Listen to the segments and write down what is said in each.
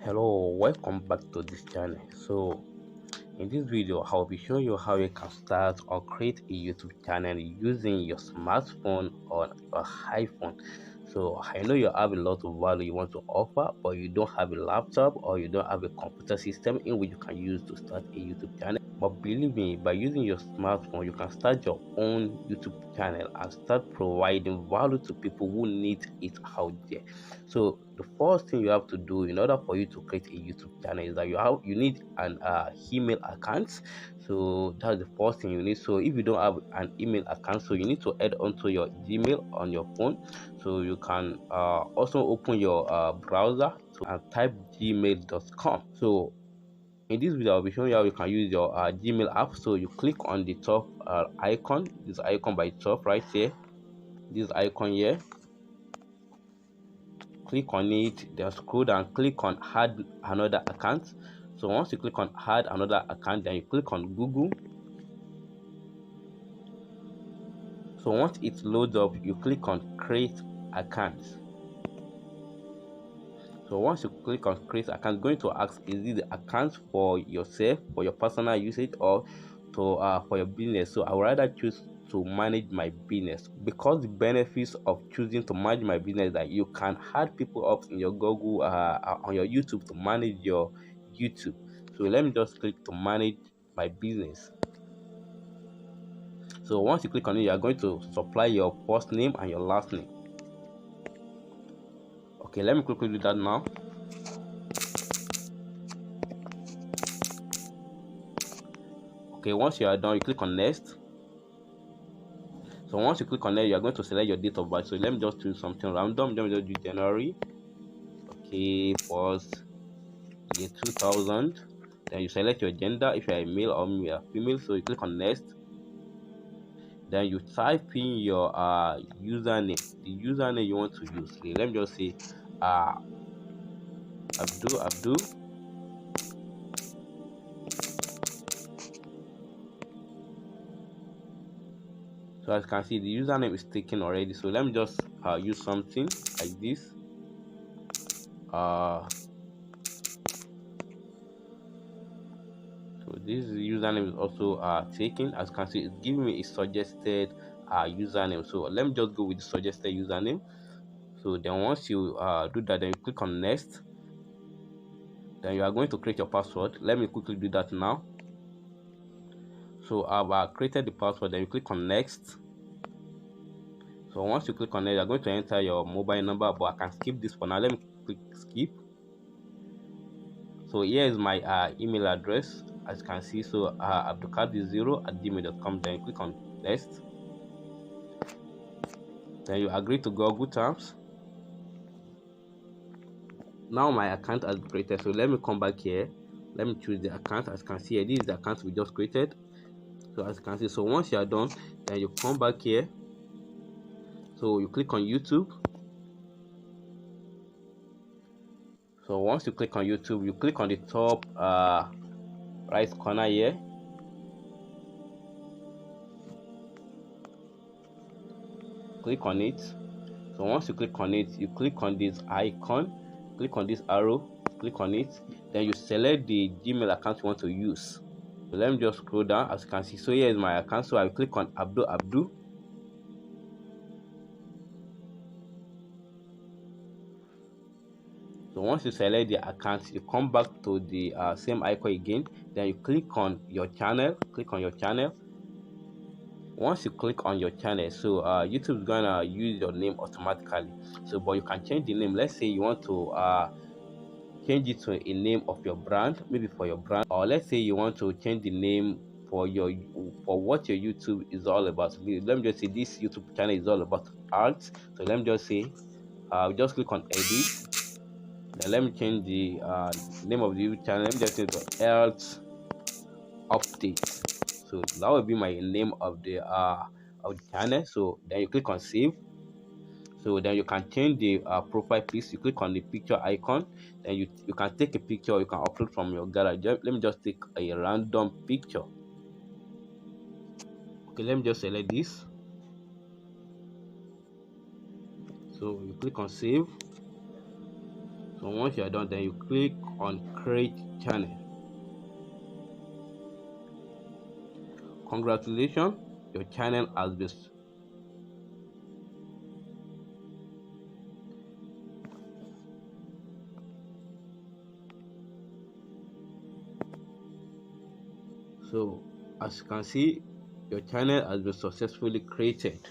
Hello, welcome back to this channel. So in this video I'll be showing you how you can start or create a YouTube channel using your smartphone or your iPhone. So I know you have a lot of value you want to offer, but you don't have a laptop or you don't have a computer system in which you can use to start a YouTube channel. But believe me, by using your smartphone, you can start your own YouTube channel and start providing value to people who need it out there. So the first thing you have to do in order for you to create a YouTube channel is that you need an email account. So that's the first thing you need. So if you don't have an email account, so you need to add onto your Gmail on your phone. So you can also open your browser and type gmail.com. So in this video I'll be showing you how you can use your Gmail app. So you click on the top icon, this icon by top right here, this icon here, click on it, then scroll down, click on add another account. So once you click on add another account, then you click on Google. So once it loads up, you click on create account. So once you click on create account, going to ask, is this the account for yourself, for your personal usage, or to for your business? So I would rather choose to manage my business, because the benefits of choosing to manage my business is that you can add people up in your Google on your YouTube to manage your YouTube. So let me just click to manage my business. So once you click on it, you are going to supply your first name and your last name. Okay, let me quickly do that now. Okay, once you are done, you click on next. So once you click on it, you are going to select your date of birth. So let me just choose something random. Let me just do January. Okay, first year 2000. Then you select your gender, if you are a male or female. So you click on next. Then you type in your username, the username you want to use. Okay, let me just say Abdul. So as you can see, the username is taken already. So let me just use something like this. So this username is also taken. As you can see, it's giving me a suggested username. So let me just go with the suggested username. So then once you do that, then you click on next. Then you are going to create your password. Let me quickly do that now. So I've created the password. Then you click on next. So once you click on it, you're going to enter your mobile number, but I can skip this for now. Let me click skip. So here is my email address, as you can see. So abdulkadir0@gmail.com. Then you click on next. Then you agree to Google terms. Now my account has been created. So let me come back here. Let me choose the account. As you can see here, this is the account we just created. So as you can see, so once you are done, then you come back here. So you click on YouTube. So once you click on YouTube, you click on the top right corner here. Click on it. So once you click on it, you click on this icon, click on this arrow, click on it, then you select the Gmail account you want to use. So let me just scroll down. As you can see, so here is my account. So I will click on Abdul. So once you select the account, you come back to the same icon again. Then you click on your channel. Click on your channel. Once you click on your channel, so YouTube is gonna use your name automatically. So but you can change the name. Let's say you want to change it to a name of your brand, maybe for your brand, or let's say you want to change the name for your for what your YouTube is all about. Let me just say this YouTube channel is all about art. So let me just say just click on edit. Then let me change the name of the YouTube channel. Let me just say the health update. So that will be my name of the channel. So then you click on save. So then you can change the profile pic. You click on the picture icon. Then you can take a picture, or you can upload from your gallery. Let me just take a random picture. Okay, let me just select this. So you click on save. So So once you are done, then you click on create channel. Congratulations, your channel has been. So as you can see, your channel has been successfully created.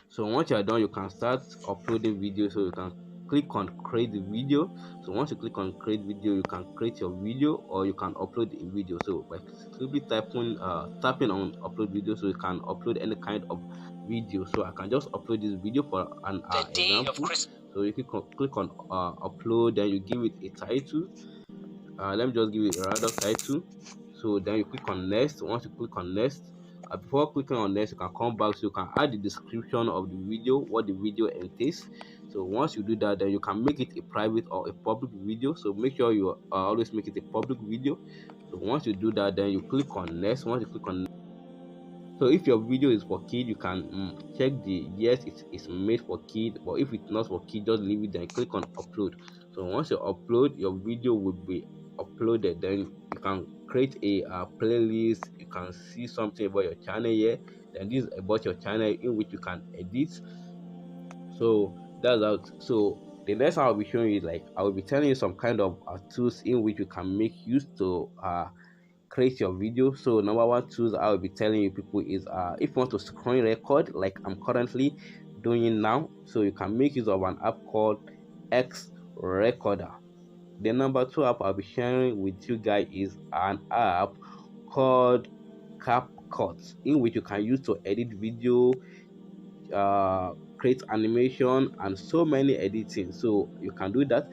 So once you are done, you can start uploading videos. So you can click on create the video. So once you click on create video, you can create your video or you can upload a video. So by simply tapping on upload video, so you can upload any kind of video. So I can just upload this video for an example. So you click on upload, then you give it a title. Let me just give it a random title. So then you click on next. Once you click on next, before clicking on next, you can come back, so you can add the description of the video, what the video entails. So once you do that, then you can make it a private or a public video. So make sure you always make it a public video. So once you do that, then you click on next. Once you click on, so if your video is for kid, you can check the yes, it's made for kid. But if it's not for kid, just leave it, then click on upload. So once you upload, your video will be uploaded. Then you can create a playlist. You can see something about your channel here. Then this is about your channel in which you can edit. So that's out. So the next one I'll be showing you is like I will be telling you some kind of tools in which you can make use to create your video. So number one tools I will be telling you people is if you want to screen record like I'm currently doing now, so you can make use of an app called X Recorder. The number two app I'll be sharing with you guys is an app called CapCut, in which you can use to edit video, create animation, and so many editing. So you can do that.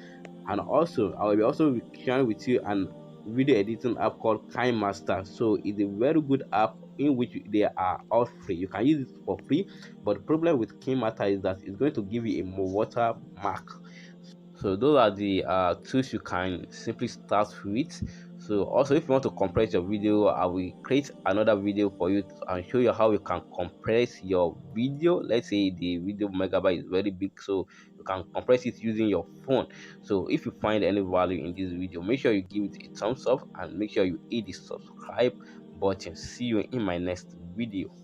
And also I will be also sharing with you an video editing app called KineMaster. So it's a very good app in which they are all free. You can use it for free, but the problem with KineMaster is that it's going to give you a more watermark. So those are the tools you can simply start with. So also, if you want to compress your video, I will create another video for you and show you how you can compress your video. Let's say the video megabyte is very big, so you can compress it using your phone. So if you find any value in this video, make sure you give it a thumbs up and make sure you hit the subscribe button. See you in my next video.